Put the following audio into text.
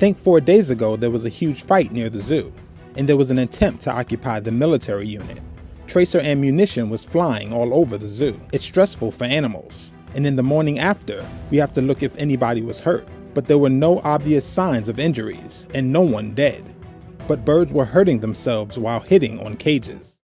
think 4 days ago there was a huge fight near the zoo, and there was an attempt to occupy the military unit. Tracer ammunition was flying all over the zoo. It's stressful for animals, and in the morning after, we have to look if anybody was hurt. But there were no obvious signs of injuries, and no one dead. But birds were hurting themselves while hitting on cages.